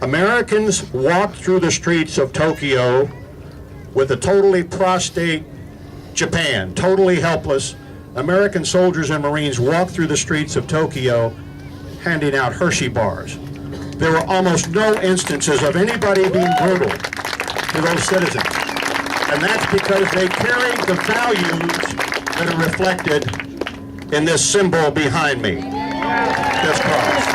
Americans walked through the streets of Tokyo with a totally prostrate Japan, totally helpless. American soldiers and Marines walked through the streets of Tokyo handing out Hershey bars. There were almost no instances of anybody being brutal to those citizens. And that's because they carried the values that are reflected in this symbol behind me, this cross.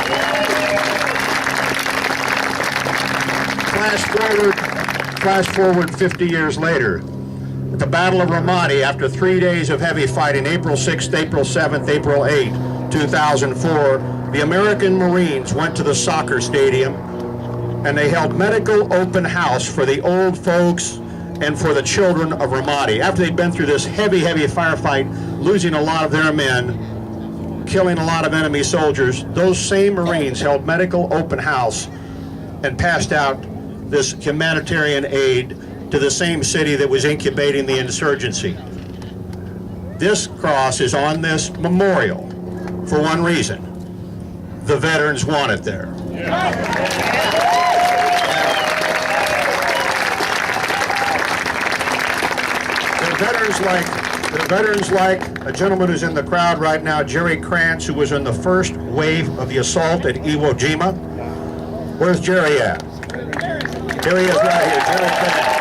Flash forward 50 years later, at the Battle of Ramadi, after 3 days of heavy fighting, April 6th, April 7th, April 8th, 2004, the American Marines went to the soccer stadium and they held medical open house for the old folks and for the children of Ramadi. After they'd been through this heavy firefight, losing a lot of their men, killing a lot of enemy soldiers, those same Marines held medical open house and passed out this humanitarian aid to the same city that was incubating the insurgency. This cross is on this memorial for one reason. The veterans want it there. There are veterans like a gentleman who's in the crowd right now, Jerry Krantz, who was in the first wave of the assault at Iwo Jima. Where's Jerry at? Here he is right here, Jerry Krantz.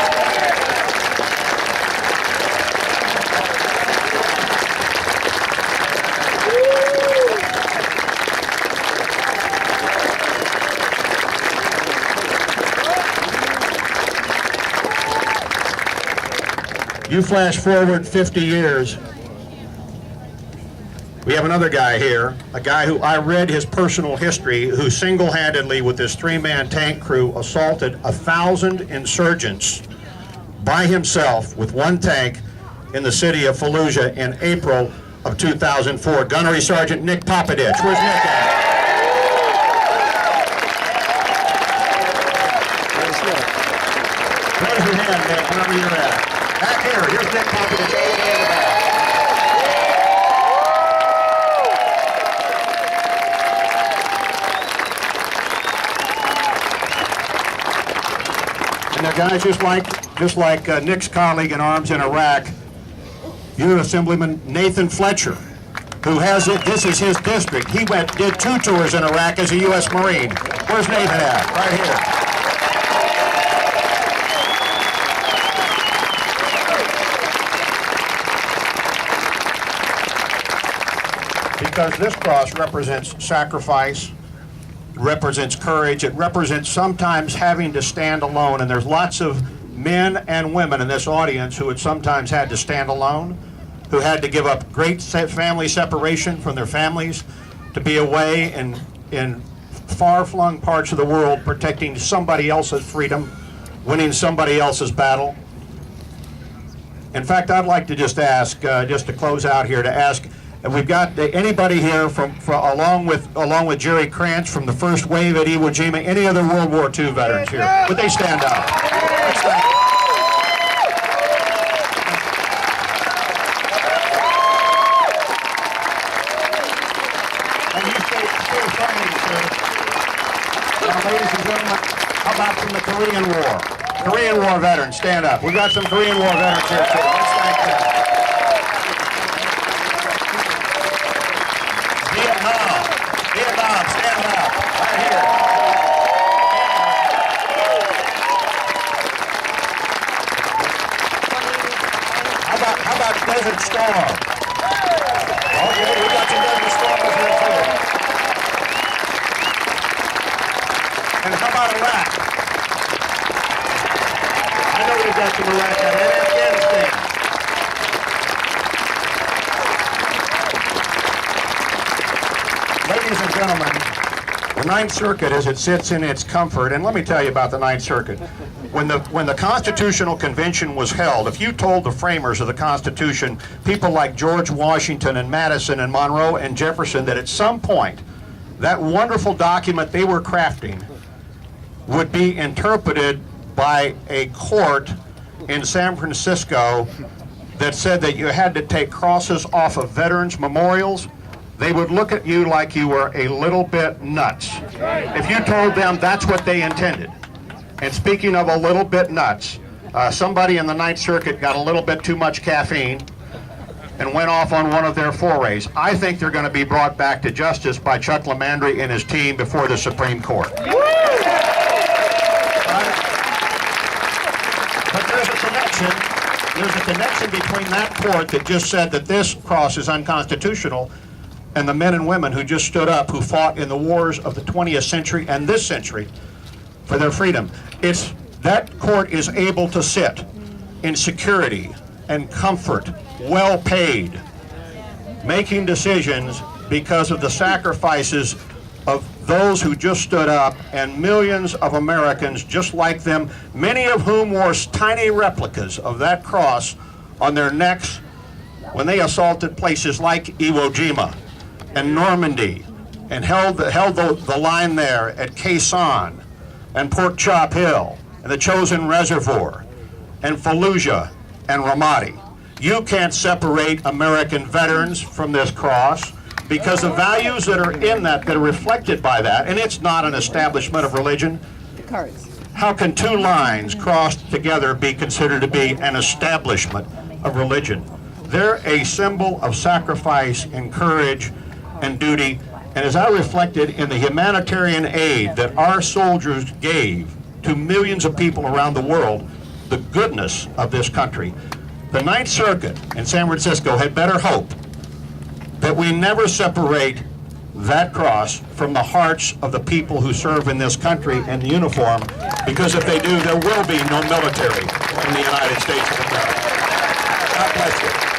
You flash forward 50 years, we have another guy here, a guy who I read his personal history, who single-handedly with this three-man tank crew assaulted 1,000 insurgents by himself with one tank in the city of Fallujah in April of 2004. Gunnery Sergeant Nick Popovich. Where's Nick at? Raise your hand, Nick, wherever you're at. Back here, here's Nick Popovich all the way in the back. And they're guys just like Nick's colleague in arms in Iraq, Unit Assemblyman Nathan Fletcher, who has it. This is his district. He did 2 tours in Iraq as a U.S. Marine. Where's Nathan at? Right here. Because this cross represents sacrifice, represents courage, it represents sometimes having to stand alone, and there's lots of men and women in this audience who had sometimes had to stand alone, who had to give up great family separation from their families to be away in far-flung parts of the world protecting somebody else's freedom, winning somebody else's battle. In fact, I'd like to just ask, just to close out here, to ask, and we've got anybody here along with Jerry Krantz from the first wave at Iwo Jima, any other World War II veterans here? Would they stand up? Let's stand up. And you stay standing, sir. Now, ladies and gentlemen, how about from the Korean War? Korean War veterans, stand up. We've got some Korean War veterans here too. Let's thank them. Vietnam, stand up, right here. How about Desert Storm? Okay, we got some Desert Stormers here too. And how about Iraq? I know we've got some Iraq and Afghanistan. Ladies and gentlemen, the Ninth Circuit, as it sits in its comfort, and let me tell you about the Ninth Circuit. When the Constitutional Convention was held, if you told the framers of the Constitution, people like George Washington and Madison and Monroe and Jefferson, that at some point, that wonderful document they were crafting would be interpreted by a court in San Francisco that said that you had to take crosses off of veterans' memorials, they would look at you like you were a little bit nuts if you told them that's what they intended. And speaking of a little bit nuts, somebody in the Ninth Circuit got a little bit too much caffeine and went off on one of their forays. I think they're going to be brought back to justice by Chuck Lamandry and his team before the Supreme Court. But there's a connection. There's a connection between that court that just said that this cross is unconstitutional and the men and women who just stood up, who fought in the wars of the 20th century and this century for their freedom. That court is able to sit in security and comfort, well paid, making decisions because of the sacrifices of those who just stood up and millions of Americans just like them, many of whom wore tiny replicas of that cross on their necks when they assaulted places like Iwo Jima and Normandy and held the line there at Khe Sanh and Pork Chop Hill and the Chosin Reservoir and Fallujah and Ramadi. You can't separate American veterans from this cross because the values that are in that are reflected by that, and it's not an establishment of religion. How can two lines crossed together be considered to be an establishment of religion? They're a symbol of sacrifice and courage and duty, and as I reflected in the humanitarian aid that our soldiers gave to millions of people around the world, the goodness of this country. The Ninth Circuit in San Francisco had better hope that we never separate that cross from the hearts of the people who serve in this country in uniform, because if they do, there will be no military in the United States of America. God bless you.